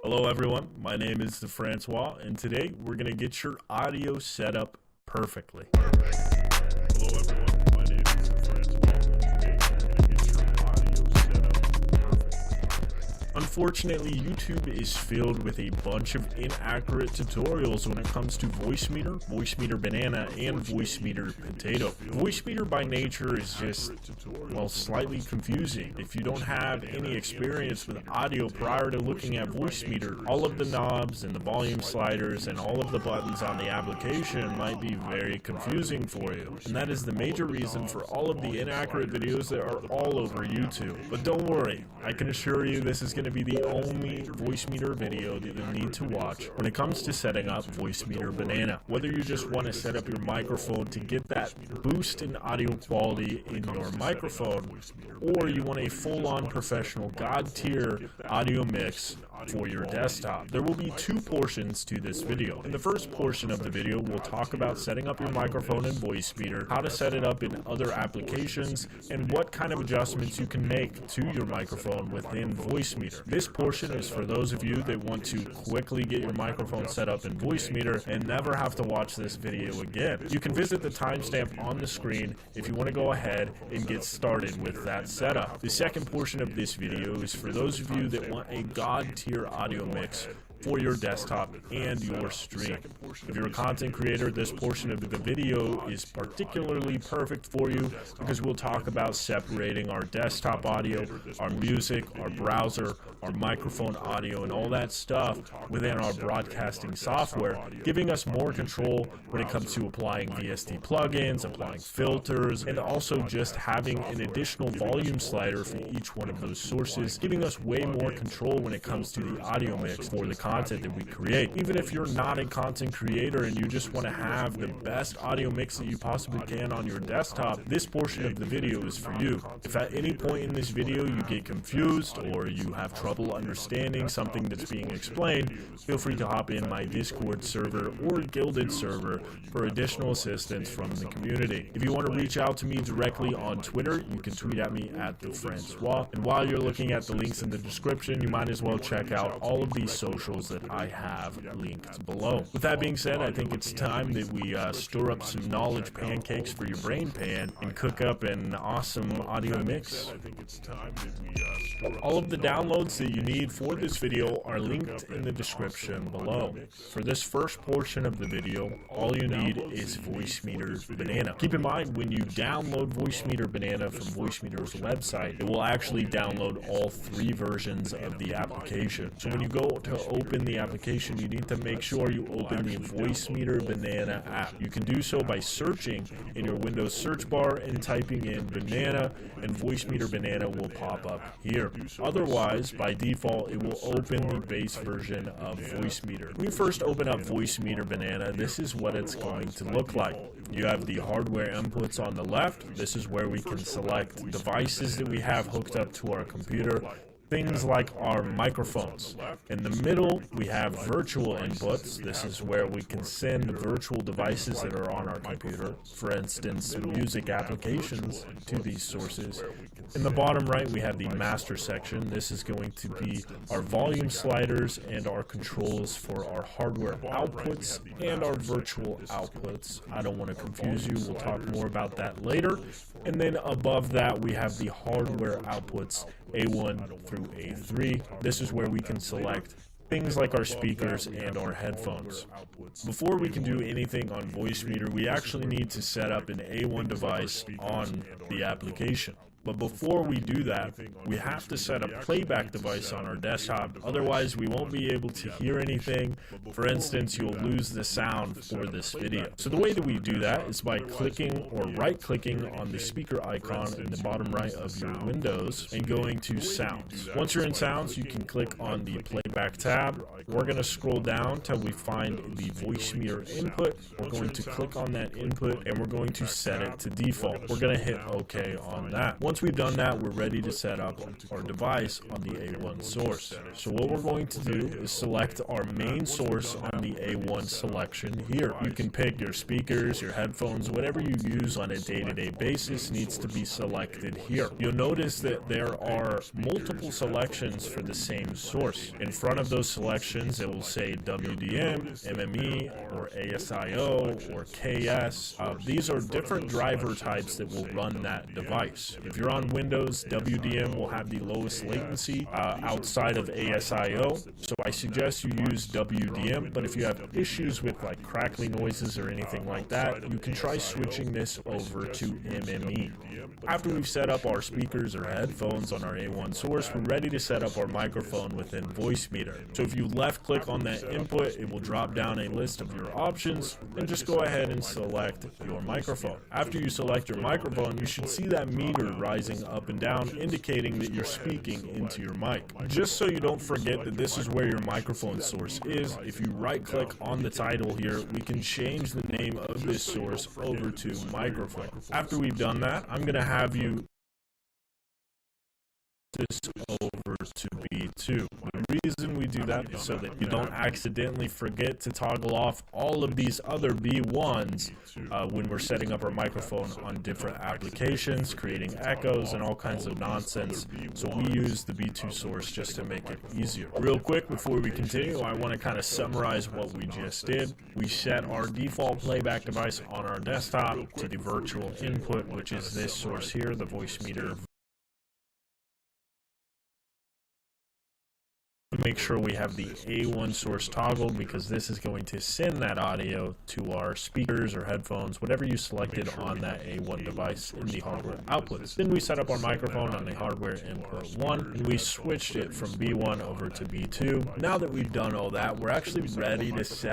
Hello everyone, my name is Francois, and today we're going to get your audio set up perfectly. Hello everyone, my name is Francois, and today we're going to get your audio set up perfectly. Unfortunately, YouTube is filled with a bunch of inaccurate tutorials when it comes to voice meter banana, and voice meter potato. Voice meter by nature is just, well, slightly confusing. If you don't have any experience with audio prior to looking at voice meter, all of the knobs and the volume sliders and all of the buttons on the application might be very confusing for you. And that is the major reason for all of the inaccurate videos that are all over YouTube. But don't worry, I can assure you this is going to be the only voice meter video that you need to watch when it comes to setting up voice meter banana. Whether you just want to set up your microphone to get that boost in audio quality in your microphone, or you want a full-on professional god-tier audio mix for your desktop. There will be two portions to this video. In the first portion of the video, we'll talk about setting up your microphone and voice meter, how to set it up in other applications, and what kind of adjustments you can make to your microphone within voice meter. This portion is for those of you that want to quickly get your microphone set up in voice meter and never have to watch this video again. You can visit the timestamp on the screen if you want to go ahead and get started with that setup. The second portion of this video is for those of you that want a god-tier audio mix for your desktop and your stream. If you're a content creator, this portion of the video is particularly perfect for you because we'll talk about separating our desktop audio, our music, our browser, our microphone audio, and all that stuff within our broadcasting software, giving us more control when it comes to applying VST plugins, applying filters, and also just having an additional volume slider for each one of those sources, giving us way more control when it comes to the audio mix for the content that we create. Even if you're not a content creator and you just want to have the best audio mix that you possibly can on your desktop, this portion of the video is for you. If at any point in this video you get confused or you have trouble understanding something that's being explained, feel free to hop in my Discord server or Guilded server for additional assistance from the community. If you want to reach out to me directly on Twitter, you can tweet at me at @TheFrancois. And while you're looking at the links in the description, you might as well check out all of these socials that I have linked below. With that being said, I think it's time that we stir up some knowledge pancakes for your brain pan and cook up an awesome audio mix. All of the downloads that you need for this video are linked in the description below. For this first portion of the video, all you need is voice meter banana. Keep in mind, when you download voice meter banana from voice meter's website, it will actually download all three versions of the application. So when you go to open the application, you need to make sure you open the voice meter banana app. You can do so by searching in your Windows search bar and typing in banana, and voice meter banana will pop up here. Otherwise, by default, it will open the base version of voice meter. When you first open up voice meter banana, this is what it's going to look like. You have the hardware inputs on the left. This is where we can select devices that we have hooked up to our computer, things like our microphones. In the middle, we have virtual inputs. This is where we can send virtual devices that are on our computer, for instance, music applications, to these sources. In the bottom right, we have the master section. This is going to be our volume sliders and our controls for our hardware outputs and our virtual outputs. I don't want to confuse you. We'll talk more about that later. And then above that, we have the hardware outputs, A1 through A3. This is where we can select things like our speakers and our headphones. Before we can do anything on voice meter, we actually need to set up an A1 device on the application. But before we do that, we have to set a playback device on our desktop. Otherwise, we won't be able to hear anything. For instance, you'll lose the sound for this video. So the way that we do that is by clicking or right-clicking on the speaker icon in the bottom right of your Windows and going to Sounds. Once you're in Sounds, you can click on the Playback tab. We're going to scroll down till we find the voice meter input. We're going to click on that input and we're going to set it to default. We're going to hit OK on that. Once we've done that, we're ready to set up our device on the A1 source. So what we're going to do is select our main source on the A1 selection here. You can pick your speakers, your headphones, whatever you use on a day-to-day basis needs to be selected here. You'll notice that there are multiple selections for the same source. In front of those selections, it will say WDM, MME, or ASIO, or KS. These are different driver types that will run that device. If you're on Windows, WDM will have the lowest latency outside of ASIO, so I suggest you use WDM, but if you have issues with like crackly noises or anything like that, you can try switching this over to MME. After we've set up our speakers or headphones on our A1 source, we're ready to set up our microphone within Voicemeeter. So if you left click on that input, it will drop down a list of your options, and just go ahead and select your microphone. After you select your microphone, you should see that meter rising up and down, indicating that you're speaking into your mic. Just so you don't forget that this is where your microphone source is, if you right click on the title here, we can change the name of this source over to microphone. After we've done that, I'm going to have you this over to B2. The reason we do that is so that you don't accidentally forget to toggle off all of these other B1s when we're setting up our microphone on different applications, creating echoes and all kinds of nonsense. So we use the B2 source just to make it easier. Real quick before we continue, I want to kind of summarize what we just did. We set our default playback device on our desktop to the virtual input, which is this source here, the Voicemeeter. Make sure we have the A1 source toggled, because this is going to send that audio to our speakers or headphones, whatever you selected on that A1 device in the hardware outputs. Then we set up our microphone on the hardware input 1, and we switched it from B1 over to B2. Now that we've done all that, we're actually ready to set